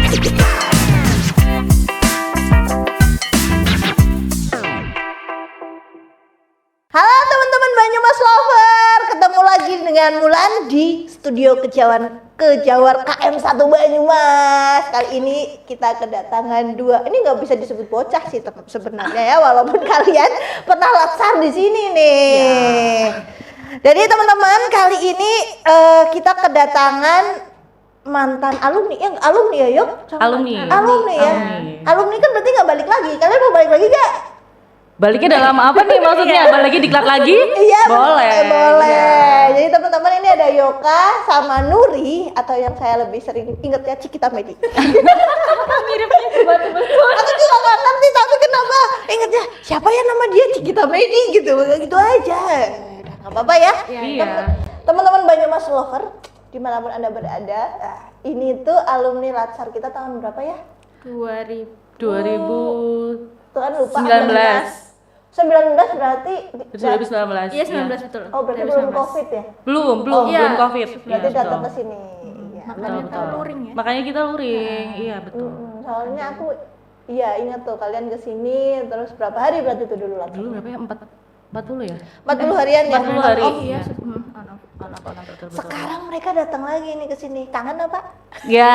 Halo teman-teman Banyumas Lover, ketemu lagi dengan Mulan di studio Kejawar KM1 Banyumas. Kali ini kita kedatangan dua, ini nggak bisa disebut bocah sih sebenarnya ya, walaupun kalian pernah latsar di sini nih. Jadi teman-teman, kali ini kita kedatangan mantan alumni ya yuk? Alumni ya. Alumni kan berarti nggak balik lagi. Kalian mau balik lagi nggak? Baliknya dalam apa nih maksudnya? Balik lagi diklat lagi? Iya, boleh. Ya. Jadi teman-teman, ini ada Yoka sama Nuri, atau yang saya lebih sering inget ya, Cikita Medi. Miripnya betul. Aku juga nggak ngerti, tapi kenapa ingetnya siapa ya nama dia, Cikita Medi gitu aja. Udah nggak apa-apa ya. Iya. Teman-teman Banyumas Lover, dimanapun anda berada, ini tuh alumni latsar kita tahun berapa ya? 2000 Tuh kan lupa. 19 berarti 2019. Iya 19 betul. Oh, berarti belum Covid ya? Belum Iya. Covid. Berarti Iya, datang betul. ke sini. Iya. Makanya kita luring ya. Makanya kita luring. Iya, betul. Soalnya aku ingat tuh kalian ke sini terus berapa hari berarti itu dulu lah? Dulu berapa ya? 40 ya? 40 harian ya. 40 hari. Oh iya. Betul. Sekarang mereka datang lagi nih ke sini. Kangen apa? Ya,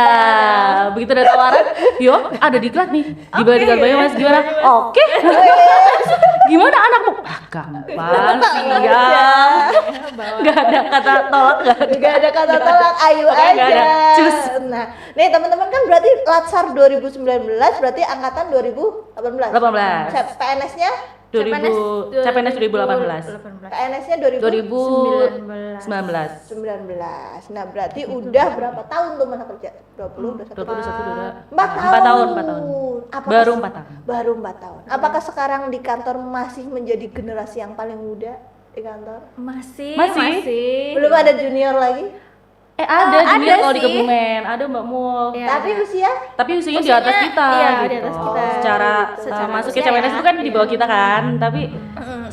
begitu ada tawaran, yuk ada diklat nih di Diklat Banyumas, gimana? Oke. Gimana anakmu? Gampang sih ya. Gak ada kata tolak, Gak ada kata tolak, ayo Pokoknya aja. nggak ada. Cus. Nah, nih teman-teman kan berarti latsar 2019, berarti angkatan 2018. 18. PNS-nya? CPNS 2018. PNS-nya 2019. 19. Nah, berarti udah berapa tahun tuh masa kerja? 20, 21, 22. 4 tahun. 4 tahun. Apakah Baru 4 tahun. Baru 4 tahun. Apakah sekarang di kantor masih menjadi generasi yang paling muda di kantor? Masih. Belum ada junior lagi? Ada junior ada kalau di sih. Kebumen, ada Mbak Mul. Iya. Tapi usia? Tapi usianya di atas kita iya, gitu. di atas kita. Secara masuk ke usia CPNS ya. itu kan di bawah kita kan, tapi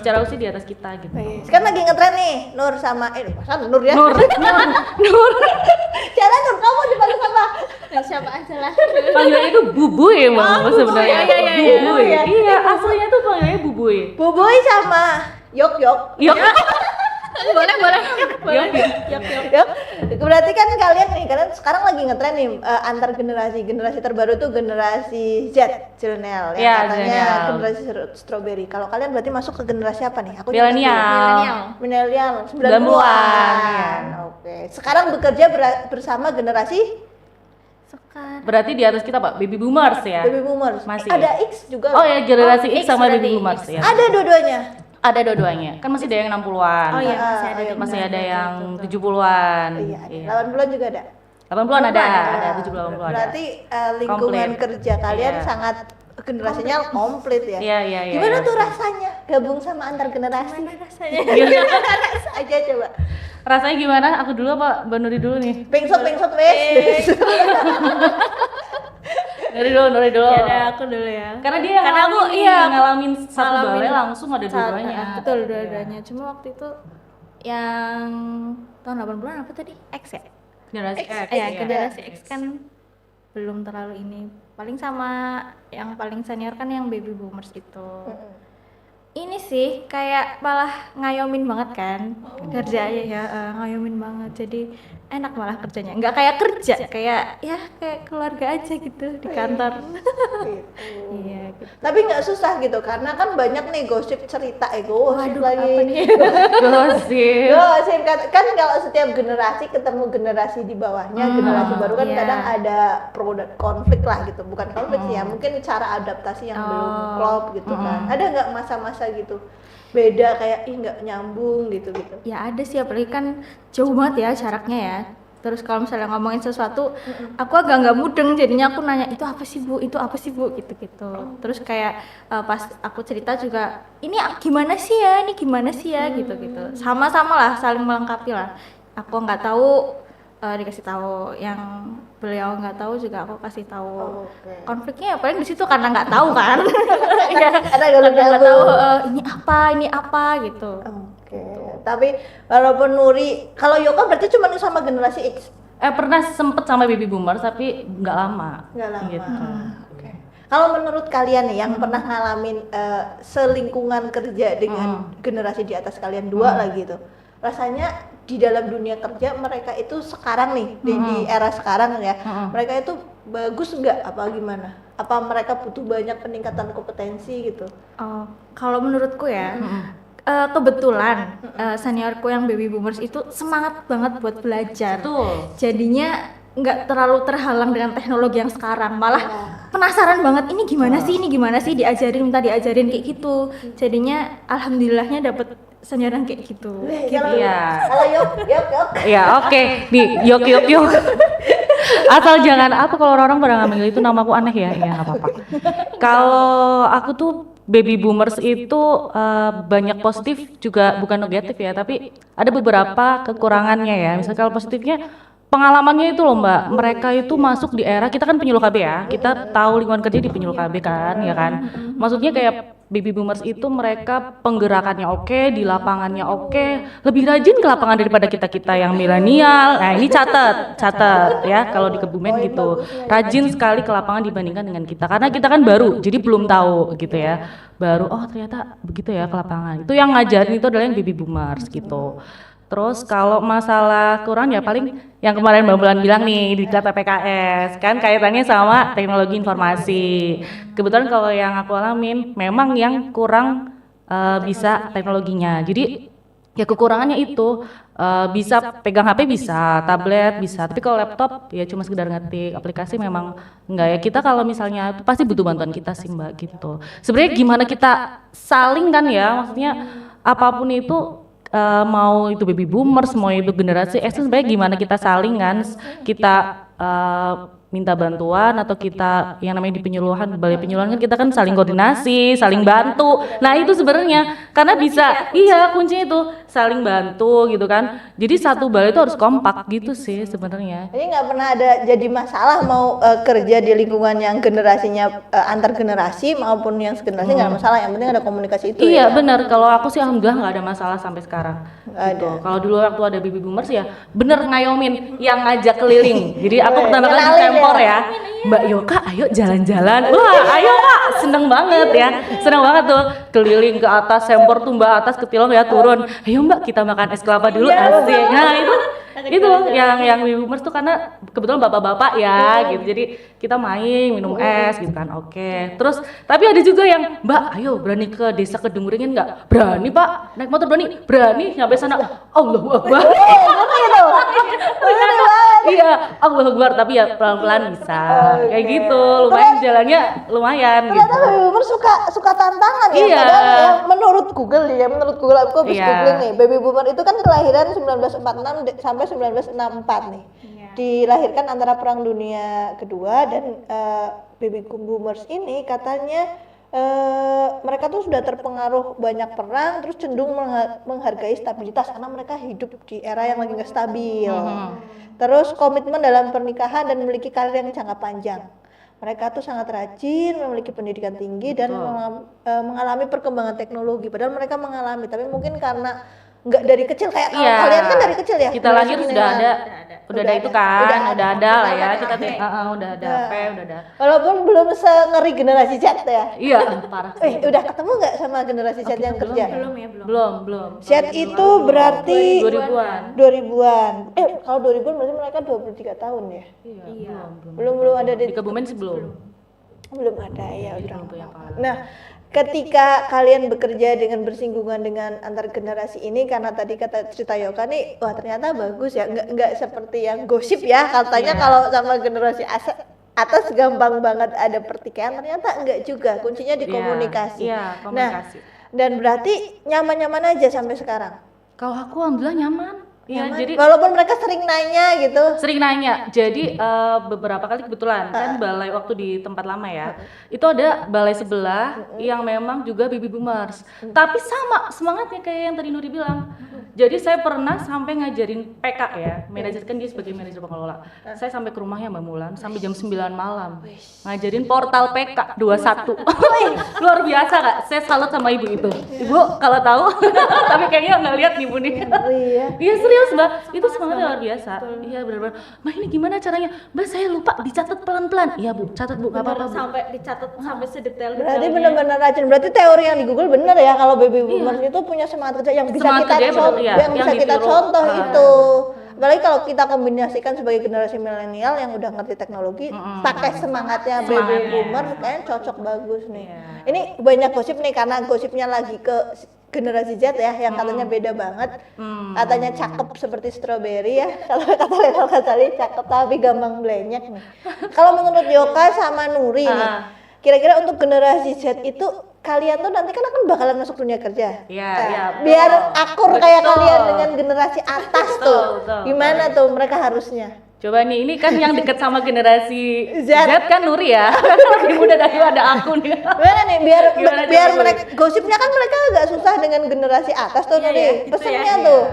secara usia di atas kita gitu. Sekarang lagi ngetren nih, Nur sama masa Nur ya? Nur. Jangan Nur, kamu dipanggil sama Siapa aja lah. Panggilannya itu Bubuy emang sebenarnya. iya, Bubuy. iya. Iya, aslinya tuh panggilannya Bubuy. Buboy sama Yok. Yok. boleh. Yok. Berarti kan kalian sekarang lagi ngetren nih antar generasi terbaru tuh generasi Z, Zillennial Iya, katanya Zillennial. generasi strawberry. Kalau kalian berarti masuk ke generasi apa nih? Aku juga Milenial. Milenial 90-an. 90-an, iya. Oke. Sekarang bekerja bersama generasi Sekarang. Berarti di atas kita, Pak, baby boomers ya. baby boomers. Masih. Ada X juga. Oh ya, generasi X X sama berarti baby boomers X. ya. Ada dua-duanya. Ada dua-duanya. Kan masih ada yang 60-an. Oh iya, Masih ada yang 70-an. Iya, 80-an juga ada. 80-an ada 70-an ada. Berarti lingkungan Komplit. kerja kalian Iya. sangat generasinya komplit ya. Iya. Gimana iya. tuh rasanya gabung sama antar generasi? Rasanya. Rasa aja coba. Rasanya gimana? Aku dulu apa Mbak Nuri dulu nih? Pengsot wes. Nuri dulu. Ya udah aku dulu ya. Karena dia ngalamin satu balai langsung ada dua-duanya. Betul, dua-duanya. Cuma waktu itu yang tahun 80-an apa tadi? X ya? Generasi X. Iya, generasi X kan belum terlalu ini. Paling sama yang paling senior kan yang baby boomers itu. Ini sih kayak malah ngayomin banget kan kerjanya ya, ngayomin banget. Jadi enak malah kerjanya. Nggak kayak kerja, kayak keluarga aja gitu di kantor. Iya gitu. Tapi nggak susah gitu karena kan banyak nih gosip cerita gosip Waduh, lagi. apa nih? Gosip. Gosip kan kalau setiap generasi ketemu generasi di bawahnya, generasi baru kan iya. kadang ada pro dan konflik lah gitu. Bukan konflik sih ya, mungkin cara adaptasi yang belum klop gitu kan. Ada nggak masa-masa gitu beda kayak nggak nyambung gitu? Ya ada sih, apalagi kan jauh banget ya jaraknya ya. Terus kalau misalnya ngomongin sesuatu, aku agak nggak mudeng, jadinya aku nanya itu apa sih bu, gitu. Terus kayak pas aku cerita juga, ini gimana sih ya, gitu. Sama-sama lah, saling melengkapi lah. Aku nggak tahu, dikasih tahu, yang beliau nggak tahu juga aku kasih tahu. Konfliknya ya paling di situ karena nggak tahu kan. Ya, Ada nggak tahu ini apa gitu. Oke. Tapi walaupun Nuri, kalau Yoka berarti cuma sama generasi X Pernah sempet sama baby boomers tapi nggak lama. Nggak lama. Gitu. Oke. Kalau menurut kalian nih yang pernah ngalamin selingkungan kerja dengan generasi di atas kalian dua lagi itu, rasanya di dalam dunia kerja mereka itu sekarang nih di era sekarang ya, mereka itu bagus nggak apa gimana? Apa mereka butuh banyak peningkatan kompetensi gitu? Oh, kalau menurutku ya, kebetulan seniorku yang baby boomers itu semangat banget buat belajar. Betul. Jadinya nggak terlalu terhalang dengan teknologi yang sekarang, malah penasaran banget ini gimana sih diajarin, minta diajarin kayak gitu. Jadinya alhamdulillahnya dapet senior yang kayak gitu. Iya. Kalau yuk. Ya oke, nih yok. Asal jangan apa kalau orang-orang pada ngambil itu namaku aneh ya, ya nggak apa-apa. Kalau aku tuh baby boomers itu banyak positif juga bukan negatif ya, tapi ada beberapa kekurangannya ya. Misalnya kalau positifnya pengalamannya itu loh Mbak, mereka itu masuk di era kita kan penyuluh KB ya, kita tahu lingkungan kerja di penyuluh KB kan, ya kan. Maksudnya kayak baby boomers itu mereka penggerakannya oke, di lapangannya oke, lebih rajin ke lapangan daripada kita yang milenial. Nah ini catat ya kalau di Kebumen gitu, rajin sekali ke lapangan dibandingkan dengan kita, karena kita kan baru, jadi belum tahu gitu ya, baru oh ternyata begitu ya ke lapangan. Itu yang ngajarin itu adalah yang baby boomers gitu. Terus kalau masalah kurang ya paling yang kemarin Mbak Bulan bilang nih di diklat PPKS kan kaitannya sama teknologi informasi. Kebetulan kalau yang aku alamin memang yang kurang bisa teknologinya. Jadi ya kekurangannya itu bisa pegang HP bisa, tablet bisa, tapi kalau laptop ya cuma sekedar ngetik aplikasi memang enggak ya. Kita kalau misalnya itu pasti butuh bantuan kita sih Mbak gitu. Sebenarnya gimana kita saling kan ya, maksudnya apapun itu mau itu baby boomers, mau itu generasi X, sebenarnya gimana kita saling kan, kita minta bantuan atau kita yang namanya di penyuluhan, balai penyuluhan kan kita kan saling koordinasi, saling bantu. Nah itu sebenarnya karena bisa, iya kuncinya itu saling bantu gitu kan. Jadi satu balai itu harus kompak gitu sih sebenarnya. Jadi nggak pernah ada jadi masalah mau kerja di lingkungan yang generasinya antar generasi maupun yang segenerasi nggak ada masalah, yang penting ada komunikasi itu. Iya ya? benar, kalau aku sih alhamdulillah nggak ada masalah sampai sekarang. Nggak Gitu. ada. Kalau dulu waktu ada baby boomers ya bener ngayomin yang ngajak keliling. Jadi aku pertama kali di Kenalin Sempor ya. ya, Mbak Yoka ayo jalan-jalan. Wah ayo Kak, seneng banget ya, seneng banget tuh keliling ke atas Sempor tuh Mbak, atas ke Tilong ya turun. Ayo Mbak kita makan es kelapa dulu asik. Nah itu yang baby boomers tuh karena kebetulan bapak-bapak ya gitu, jadi kita main minum es gitu kan. Oke, terus tapi ada juga yang Mbak ayo berani ke desa Kedungringin nggak? Berani Pak, naik motor berani nyampe sana Allahu Akbar. Iya Allahu Akbar, tapi ya pelan-pelan bisa kayak gitu, lumayan jalannya lumayan Ternyata gitu. baby boomer suka tantangan ya. Iya. Padahal yang menurut Google nih, menurut Google aku habis Iya. googling nih, baby boomer itu kan kelahiran 1946 sampai 1964 nih. Iya. Dilahirkan antara Perang Dunia Kedua dan baby boomers ini katanya mereka tuh sudah terpengaruh banyak perang, terus cenderung menghargai stabilitas karena mereka hidup di era yang lagi nggak stabil. Terus komitmen dalam pernikahan dan memiliki karir yang jangka panjang. Mereka tuh sangat rajin, memiliki pendidikan tinggi dan mengalami perkembangan teknologi. Padahal mereka mengalami, tapi mungkin karena nggak dari kecil kayak Iya. kalian kan dari kecil ya. Kita lahir sudah ada itu kan, udah ada lah ya. Kita tuh udah ada HP, udah ada. Walaupun belum ngeri generasi Z ya. Iya, parah. Udah ketemu nggak sama generasi Z yang kerja? Belum. Z itu berarti 2000-an. 2000-an. Kalau 2000-an berarti mereka 23 tahun ya? Iya. Belum ada Di Kebumen sih belum. belum ada ya Jadi udah. belum punya pengalaman. Nah, ketika kalian bekerja dengan bersinggungan dengan antar generasi ini, karena tadi kata cerita Yoka nih, wah ternyata bagus ya, nggak seperti yang gosip ya katanya kalau sama generasi atas gampang banget ada pertikaian, ternyata enggak juga, kuncinya di komunikasi. Iya, Nah, komunikasi. dan berarti nyaman-nyaman aja sampai sekarang. Kalau aku alhamdulillah nyaman. Iya, Nyaman? jadi walaupun mereka sering nanya gitu. sering nanya. Jadi beberapa kali kebetulan kan balai waktu di tempat lama ya. Itu ada balai sebelah yang memang juga baby boomers. Tapi sama semangatnya kayak yang tadi Nuri bilang. Jadi saya pernah sampai ngajarin PK ya, manajer kan dia sebagai manajer pengelola. Saya sampai ke rumahnya Mbak Mulan sampai jam 9 malam. Ngajarin portal PK 21. Luar biasa Kak. Saya salut sama ibu itu. Ibu kalau tahu tapi kayaknya nggak lihat nih Bu nih. Iya. Iya serius serius Mbak, itu semangatnya luar biasa. Iya benar-benar. Mbak ini gimana caranya? Mbak saya lupa dicatat pelan-pelan. Iya Bu, catat Bu, nggak apa-apa Bu. Sampai dicatat sampai sedetail Berarti benar-benar rajin. Berarti teori yang di Google bener ya kalau baby boomers itu punya semangat kerja yang bisa Semangat kita kerja betul, iya. yang bisa Yang kita ditiru. contoh itu. Apalagi kalau kita kombinasikan sebagai generasi milenial yang udah ngerti teknologi, pakai semangatnya baby Semangatnya. boomer kayaknya cocok bagus nih. Iya. Ini banyak gosip nih karena gosipnya lagi ke generasi Z ya, yang katanya beda banget. Katanya cakep seperti strawberry ya. Kalau kata Lelal Ghazali cakep tapi gampang blenyek nih. Kalau menurut Yoka sama Nuri nih, kira-kira untuk generasi Z itu kalian tuh nanti kan akan bakalan masuk dunia kerja. Iya, Nah, iya, biar betul. akur kayak Betul. kalian dengan generasi atas tuh. betul. Gimana tuh mereka harusnya? Coba nih, ini kan yang deket sama generasi Z. Z kan Nuri ya. Lebih muda daripada aku nih. Gimana nih biar Gimana, biar coba, mereka gosipnya kan mereka agak susah dengan generasi atas tuh Iya, Nuri. ya, gitu Pesennya ya. tuh.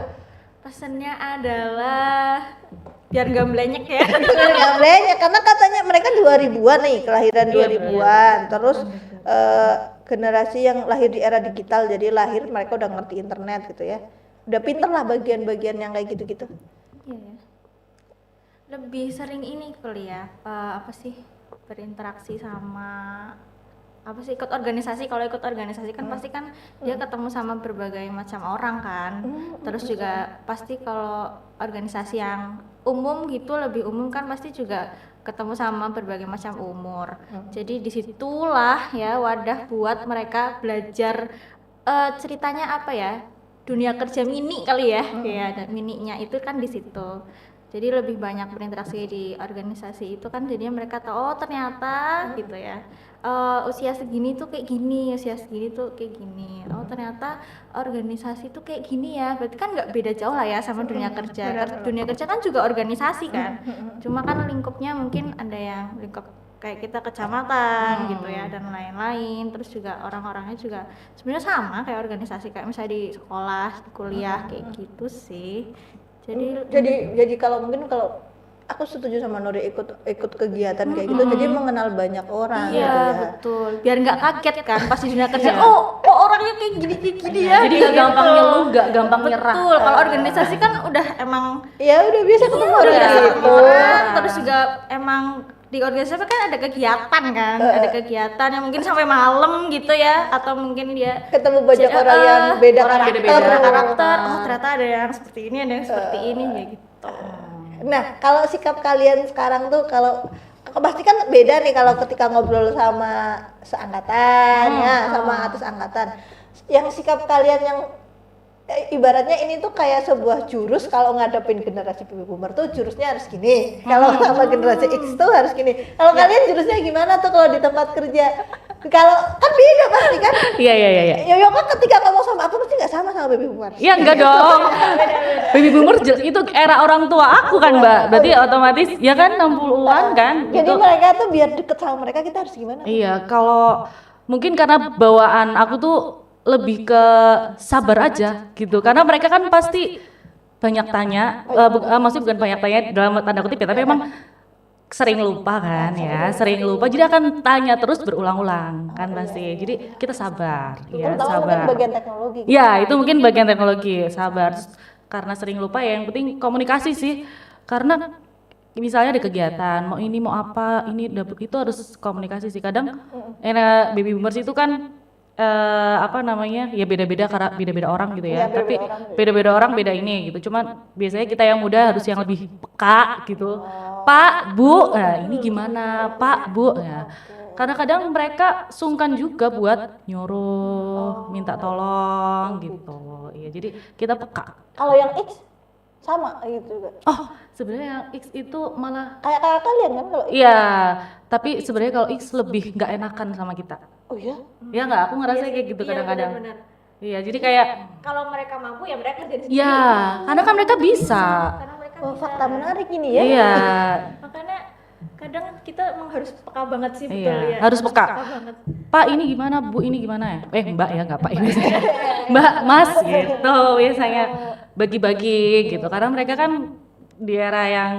Pesannya adalah biar nggak blenyek ya. Nggak bolehnya karena katanya mereka 2000-an nih, kelahiran 2000-an. Terus generasi yang lahir di era digital, jadi lahir mereka udah ngerti internet gitu ya. Udah pinter lah bagian-bagian yang kayak gitu-gitu. Iya ya. Lebih sering ini kali ya, apa sih, berinteraksi sama apa sih, ikut organisasi. Kalau ikut organisasi kan pasti kan dia ketemu sama berbagai macam orang kan. Terus juga pasti kalau organisasi yang umum gitu, lebih umum kan pasti juga ketemu sama berbagai macam umur. Jadi disitulah ya wadah buat mereka belajar, ceritanya apa ya, dunia kerja mini kali ya. Ya, dan mininya itu kan di situ. Jadi lebih banyak berinteraksi di organisasi itu kan, jadinya mereka tahu oh ternyata gitu ya, usia segini tuh kayak gini, usia segini tuh kayak gini. Oh ternyata organisasi tuh kayak gini ya. Berarti kan nggak beda jauh lah ya sama dunia kerja. Dunia kerja kan juga organisasi kan. Cuma kan lingkupnya mungkin ada yang lingkup kayak kita kecamatan gitu ya, dan lain-lain. Terus juga orang-orangnya juga sebenarnya sama kayak organisasi, kayak misalnya di sekolah, di kuliah kayak gitu sih. Jadi kalau mungkin kalau aku setuju sama Nuri ikut kegiatan kayak gitu, jadi mengenal banyak orang gitu Iya ya. betul, biar nggak kaget kan pas di dunia kerja. Oh orangnya kayak gini ya. Jadi gitu. nggak gampang ngeluh, nggak gampang nyerah. Betul, kalau organisasi kan udah emang Ya udah biasa ketemu orang udah gitu. ketemu orang, terus juga emang di organisasi kan ada kegiatan kan, ada kegiatan yang mungkin sampai malam gitu ya, atau mungkin dia Ketemu banyak orang yang beda orang karakter. beda-beda karakter. Oh ternyata ada yang seperti ini, ada yang seperti ini ya gitu. Nah, kalau sikap kalian sekarang tuh kalau pasti kan beda nih kalau ketika ngobrol sama seangkatan ya, sama atas angkatan. Yang sikap kalian yang ibaratnya ini tuh kayak sebuah jurus, kalau ngadepin generasi baby boomer tuh jurusnya harus gini. Kalau sama generasi X tuh harus gini. Kalau kalian jurusnya gimana tuh kalau di tempat kerja? Kalau kan beda pasti kan. Iya. Yoyo kan ketika ngomong sama aku pasti nggak sama baby boomer. Iya enggak dong. Baby boomer itu era orang tua aku kan Mbak. Berarti otomatis ya kan 60-an kan. Jadi gitu. mereka tuh biar deket sama mereka kita harus gimana? Iya, kalau mungkin karena bawaan aku tuh lebih ke sabar aja gitu. Karena mereka kan pasti banyak tanya, maksudnya bukan banyak tanya dalam tanda kutip ya, tapi emang sering lupa kan ya, sering lupa. Jadi akan tanya terus berulang-ulang kan pasti. Jadi kita sabar, ya Terutama sabar. mungkin bagian teknologi. Ya, itu mungkin bagian teknologi, sabar. Terus, karena sering lupa ya, yang penting komunikasi sih. Karena misalnya ada kegiatan, mau ini mau apa, ini itu harus komunikasi sih. Kadang baby boomers itu kan apa namanya, ya beda-beda karena beda-beda orang gitu ya. Iya, Tapi beda-beda orang. beda-beda orang beda ini gitu. Cuman biasanya kita yang muda harus yang lebih peka gitu. Pak, Bu, nah ini gimana? Pak, Bu, ya. Karena kadang mereka sungkan juga buat nyuruh, minta tolong gitu. Iya, jadi kita peka. Kalau yang X sama gitu juga. Oh, sebenarnya yang X itu malah Kayak kakak kalian kan kalau X. iya, tapi sebenarnya kalau X lebih nggak enakan sama kita. Oh iya. Ya nggak, aku ngerasa kayak gitu Iya, kadang-kadang. benar-benar. Iya, jadi kayak Kalau mereka mampu ya mereka kerja sendiri. ya, karena kan mereka bisa. Karena mereka Oh, bisa. fakta menarik ini ya. Iya. Makanya kadang kita emang harus peka banget sih, betul Iya, ya. harus peka. banget. Pak ini gimana, Bu ini gimana ya? Mbak ya, nggak Pak ini. Mbak, Mas gitu biasanya bagi-bagi gitu. Karena mereka kan di era yang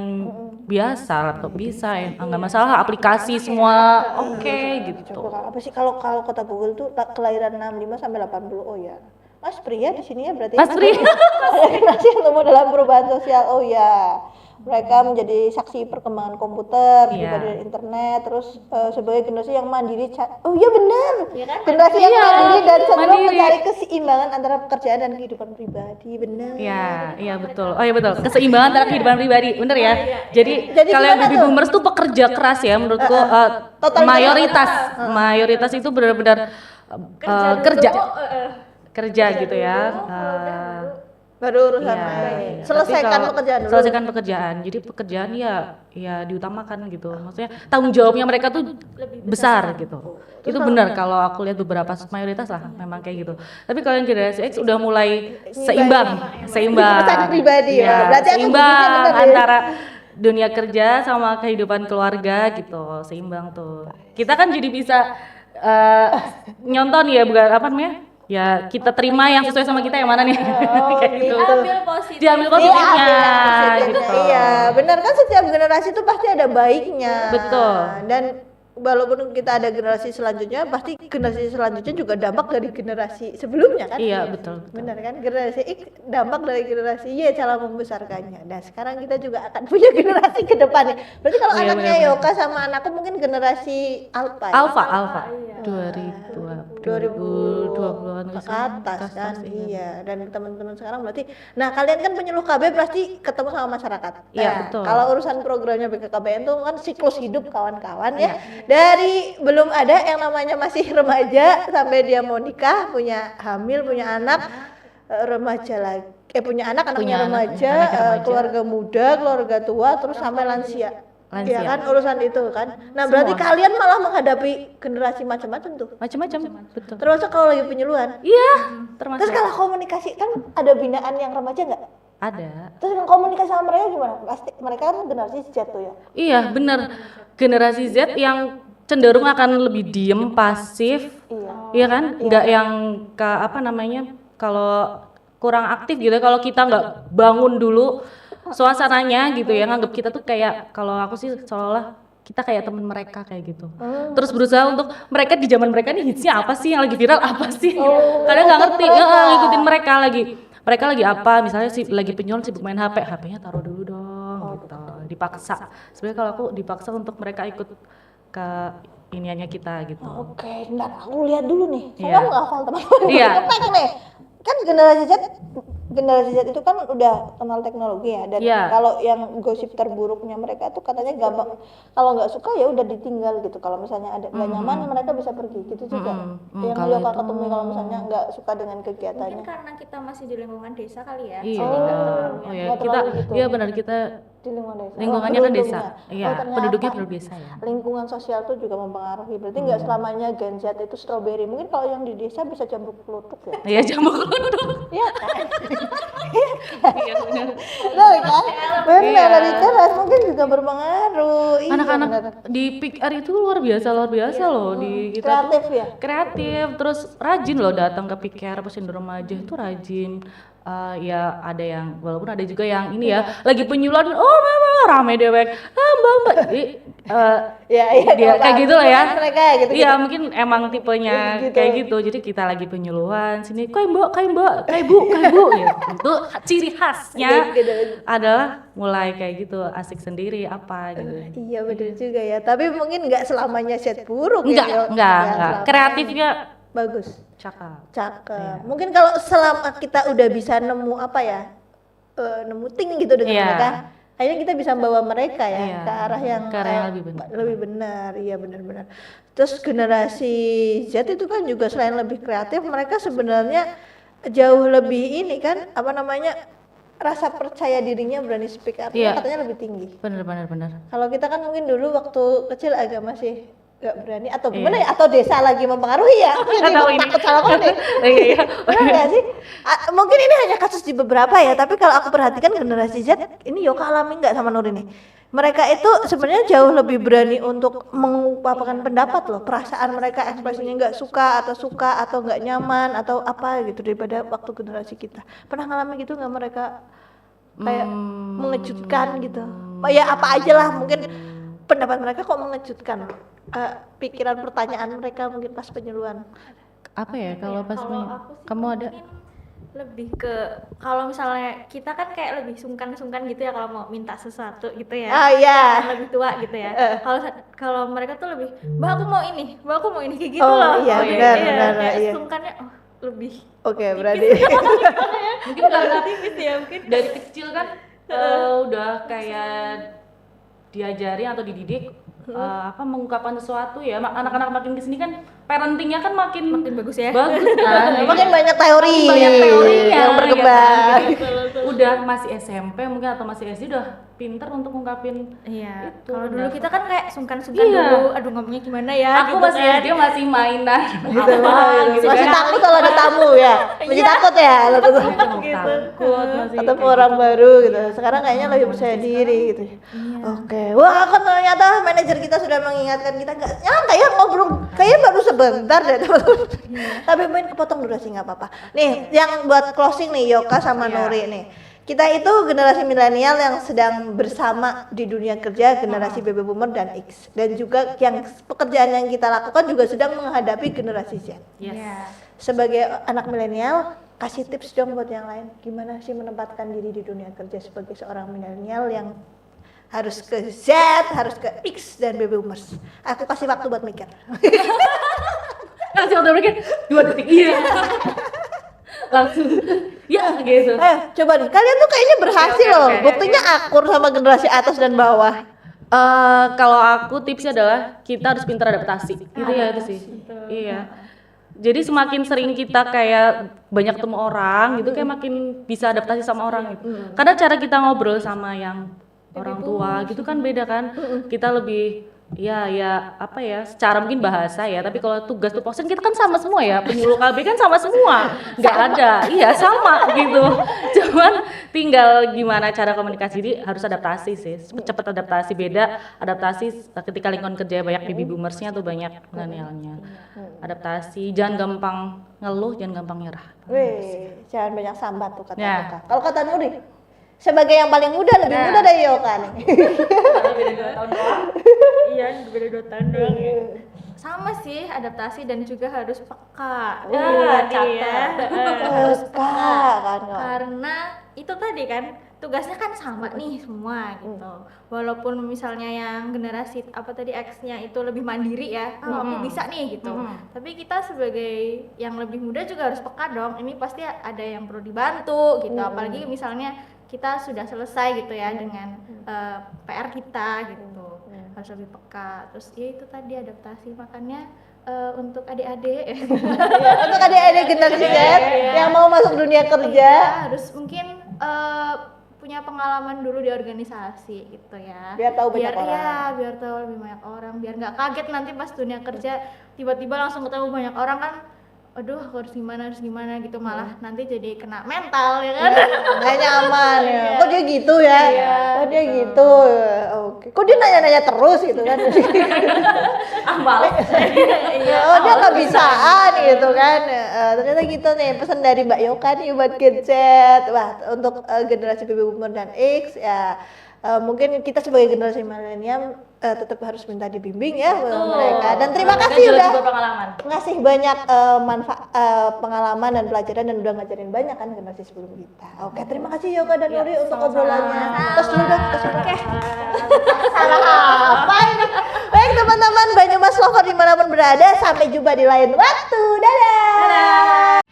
biasa, laptop bisa ya, nggak masalah, aplikasi semua oke gitu. Coba apa sih kalau kota Bogor tuh kelahiran 65 sampai 80. Oh ya. Mas pria di sini ya berarti. Mas Pri. Ada generasi yang tumbuh dalam perubahan sosial. Oh ya. Mereka menjadi saksi perkembangan komputer, Iya. juga dari internet, terus sebagai generasi yang mandiri. Oh iya benar. Iya kan? Generasi yang Iya, mandiri dan cenderung mandiri. mencari keseimbangan antara pekerjaan dan kehidupan pribadi. Benar. Iya betul. Oh iya betul. Keseimbangan antara kehidupan pribadi, bener ya. Jadi kalau yang gimana baby tuh? boomers tuh pekerja keras ya menurutku. Totalitas. Mayoritas itu benar-benar kerja gitu ya. Baru urusan Iya. lain. Tapi Selesaikan kalau- pekerjaan dulu. Selesaikan pekerjaan. Jadi pekerjaan ya diutamakan gitu. Maksudnya tanggung jawabnya mereka tuh besar gitu. Itu benar kalau aku lihat beberapa mayoritas lah memang kayak gitu. Tapi kalau yang generasi X udah mulai seimbang. Pesan pribadi ya. Iya, Berarti aku seimbang sebutnya benar ya. antara dunia kerja sama kehidupan keluarga gitu. Seimbang tuh. Kita kan jadi bisa nyonton ya, bukan apa namanya? Ya kita terima yang sesuai sama kita yang mana nih? Kayak gitu. Diambil positif. Diambil Iya, positifnya positifnya. gitu. Iya, benar kan setiap generasi itu pasti ada baiknya. Betul. Dan walaupun kita ada generasi selanjutnya, pasti generasi selanjutnya juga dampak dari generasi sebelumnya kan? Iya, betul. Benar kan? Generasi X dampak dari generasi Y cara membesarkannya. Nah, sekarang kita juga akan punya generasi ke depannya. Berarti kalau Iya, anaknya benar-benar. Yoka sama anakku mungkin generasi Alpha. ya? Alpha. Iya. 2020-an ke atas kan, iya. Dan teman-teman sekarang berarti, nah kalian kan penyuluh KB pasti ketemu sama masyarakat. Iya, Nah, betul. kalau urusan programnya BKKBN itu kan siklus hidup kawan-kawan Iya. ya. Dari belum ada yang namanya masih remaja sampai dia mau nikah, punya hamil, punya anak, remaja lagi. Punya anak, anaknya Punya anak, remaja, anaknya remaja. keluarga muda, keluarga tua, terus sampai lansia. Lansia. Iya kan urusan itu kan. Nah, berarti kalian malah menghadapi generasi macam-macam tuh. Macam-macam, betul. Termasuk kalau lagi penyuluhan. Iya, Terus termasuk kalau komunikasi kan ada binaan yang remaja nggak? ada. Terus yang komunikasi sama mereka gimana? Pasti mereka kan generasi Z tuh ya. Iya, benar. Generasi Z yang cenderung akan lebih diem, pasif. Iya. Iya kan? Nggak yang apa namanya? Kalau kurang aktif gitu. Kalau kita nggak bangun dulu suasananya gitu ya, nganggap kita tuh kayak, kalau aku sih seolah-olah kita kayak temen mereka kayak gitu. Terus berusaha untuk mereka di zaman mereka nih hitsnya apa sih, yang lagi viral apa sih? Kadang nggak ngerti, ngikutin mereka lagi. Mereka lagi apa? Misalnya lagi penyuluhan sibuk main HP, HP-nya taruh dulu dong. Gitu. Dipaksa. Sebenarnya kalau aku dipaksa untuk mereka ikut ke iniannya kita gitu. Oke, bentar aku lihat dulu nih. Iya. Soalnya aku nggak hafal teman-teman. Iya. Ngepek nih. Kan generasi Z itu kan udah kenal teknologi ya, dan Iya. kalau yang gosip terburuknya mereka tuh katanya gampang, kalau nggak suka ya udah ditinggal gitu, kalau misalnya ada nggak nyaman mereka bisa pergi gitu juga. Yang kalau Yoka itu- ketemu kalau misalnya nggak suka dengan Mungkin kegiatannya. karena kita masih di lingkungan desa kali ya. Iya. Jadi nggak terlalu Oh yang- ya, nggak kita terlalu gitu. iya benar kita Di lingkungan desa. lingkungannya kan desa. Beruntungnya. Iya, ternyata penduduknya penduduk desa ya. lingkungan sosial tuh juga mempengaruhi. Berarti nggak selamanya Gen Z itu strawberry. Mungkin kalau yang di desa bisa jambu kelutuk ya. Iya, jambu keluduk. Iya kan? Iya benar. Benar kan? Benar, Iya. dari keras mungkin juga berpengaruh. Iya, Anak-anak benar. di Pick R itu luar biasa loh di kita tuh. Kreatif ya? Kreatif, terus rajin loh datang ke Pick R pas remaja itu rajin. Ya ada yang, walaupun ada juga yang ini ya lagi penyuluhan, oh mama rame dewek, mbak Ya, dia kayak gitu lah ya. Mereka gitu. Iya mungkin emang tipenya Gitu. kayak gitu. Jadi kita lagi penyuluhan sini, kayak mbak, kayak bu gitu. Itu ciri khasnya Gitu. adalah mulai kayak gitu, asik sendiri apa gitu. Iya benar juga ya. Tapi mungkin nggak selamanya set buruk Enggak, ya. enggak. selamanya. Kreatifnya Bagus. cakep. Cakep. Mungkin kalau selama kita udah bisa nemu apa ya, nemu ting gitu dengan Iya. mereka, akhirnya kita bisa bawa mereka ya Iya, ke arah yang, ke arah yang lebih benar. lebih benar. Iya benar-benar. Terus generasi Z itu kan juga selain lebih kreatif, mereka sebenarnya jauh lebih ini kan, apa namanya, rasa percaya dirinya berani speak up Iya. katanya lebih tinggi. Bener. Kalau kita kan mungkin dulu waktu kecil agak masih nggak berani atau Iya. gimana ya, atau desa lagi mempengaruhi ya. Nggak tahu ini. Takut salah nih. Iya. Benar nggak sih? Mungkin ini hanya kasus di beberapa ya, tapi kalau aku perhatikan generasi Z, ini Yoka alami nggak sama Nur ini? Mereka itu sebenarnya jauh lebih berani untuk mengungkapkan pendapat loh, perasaan mereka, ekspresinya nggak suka atau nggak nyaman atau apa gitu daripada waktu generasi kita. Pernah ngalami gitu nggak mereka kayak mengejutkan gitu? Ya apa aja lah, mungkin pendapat mereka kok mengejutkan. Pikiran pertanyaan mereka mungkin pas penyuluhan. Apa ya kalau pas Kalau aku sih kamu ada? mungkin lebih ke kalau misalnya kita kan kayak lebih sungkan-sungkan gitu ya kalau mau minta sesuatu gitu ya. Ah iya. Yang lebih tua gitu ya. Kalau kalau mereka tuh lebih, "Mbak aku mau ini, Mbak aku mau ini," kayak gitu Oh, loh. iya, benar, benar, kayak iya. sungkannya lebih Oke, berarti Mungkin karena tipis ya mungkin. dari kecil kan udah kayak diajari atau dididik mengungkapkan sesuatu ya. Anak-anak makin kesini kan parentingnya kan makin Makin bagus ya. bagus kan. makin banyak teori, Banyak teorinya yang berkembang. ya kan? Udah masih SMP mungkin atau masih SD udah pinter untuk ngungkapin. Iya. Itu Kalau udah. dulu kita kan kayak sungkan-sungkan Iya. dulu. Aduh ngomongnya gimana ya? Aku gitu masih kan. SD masih mainan Gitu apa lah, gitu masih kan. takut kalau ada tamu ya, masih takut ya, takut Takut masih ketemu kayak orang gitu. baru gitu. Sekarang kayaknya lebih percaya diri gitu. Oke, wah kan ternyata manajer kita sudah mengingatkan kita nggak nyangka ya ngobrol, kayaknya baru sebentar deh teman-teman. Tapi main kepotong durasi nggak apa-apa. Nih, yang buat closing nih Yoka sama Nuri nih. Kita itu generasi milenial yang sedang bersama di dunia kerja, generasi baby boomer dan X, dan juga yang pekerjaan yang kita lakukan juga sedang menghadapi generasi Z. Yes. Iya. Sebagai anak milenial, kasih tips dong buat yang lain. Gimana sih menempatkan diri di dunia kerja sebagai seorang milenial yang harus ke Z, harus ke X dan baby boomers. Aku kasih waktu buat mikir. Kasih waktu berpikir 2 detik. Iya. Langsung ya gitu. Coba nih, kalian tuh kayaknya berhasil Oke, loh. oke. Buktinya akur sama generasi atas dan bawah. Kalau aku tipsnya adalah kita harus pintar adaptasi. Gitu ya itu sih. Iya. Jadi semakin sering kita kayak banyak ketemu orang gitu kayak makin bisa adaptasi sama orang gitu. Karena cara kita ngobrol sama yang orang tua gitu kan beda kan. Kita lebih ya apa ya secara mungkin bahasa ya, tapi kalau tugas tuh posen kita kan sama semua ya, penyuluh KB kan sama semua, nggak ada, iya sama gitu. Cuman tinggal gimana cara komunikasi, jadi harus adaptasi sih, cepet adaptasi. Beda adaptasi ketika lingkungan kerja banyak baby boomersnya tuh banyak milenialnya. Adaptasi, jangan gampang ngeluh, jangan gampang nyerah. Wih, jangan banyak sambat tuh kata Ya. Yoka. Kalau kata Nuri, sebagai yang paling muda, lebih muda dari Yoka nih. Iya, beda 2 tahun doang ya. Sama sih, adaptasi dan juga harus peka. Tadi ya. Harus kak kan. Karena itu tadi kan tugasnya kan sama nih semua gitu. Walaupun misalnya yang generasi apa tadi X-nya itu lebih mandiri ya, aku bisa nih gitu. Tapi kita sebagai yang lebih muda juga harus peka dong. Ini pasti ada yang perlu dibantu gitu. Apalagi misalnya kita sudah selesai gitu ya dengan PR kita gitu. Harus lebih peka. Terus ya itu tadi adaptasi, makanya untuk adik-adik Ya, untuk adik-adik generasi Z yang mau masuk dunia kerja, harus mungkin punya pengalaman dulu di organisasi gitu ya, Biar tahu banyak orang. ya biar tahu lebih banyak orang, biar nggak kaget nanti pas dunia kerja tiba-tiba langsung ketemu banyak orang kan, aduh aku harus gimana gitu, malah nanti jadi kena mental ya kan. nggak nyaman ya. Kok dia gitu ya? Kok dia gitu? Oke. Kok dia nanya-nanya terus gitu kan? Males. Oh dia nggak bisaan gitu kan? Ternyata gitu nih pesan dari Mbak Yoka nih buat Gadget. Wah untuk generasi baby boomer dan X ya. Mungkin kita sebagai generasi milenial tetap harus minta dibimbing ya mereka. Dan terima kasih udah berpengalaman. ngasih banyak manfaat pengalaman dan pelajaran dan udah ngajarin banyak kan generasi sebelum kita. Oke, terima kasih Yoka dan Nuri untuk obrolannya. Tos dulu dong, tos dulu. Oke. Salah apa ini? Baik teman-teman, Banyumas Lover dimanapun berada, sampai jumpa di lain waktu. Dadah.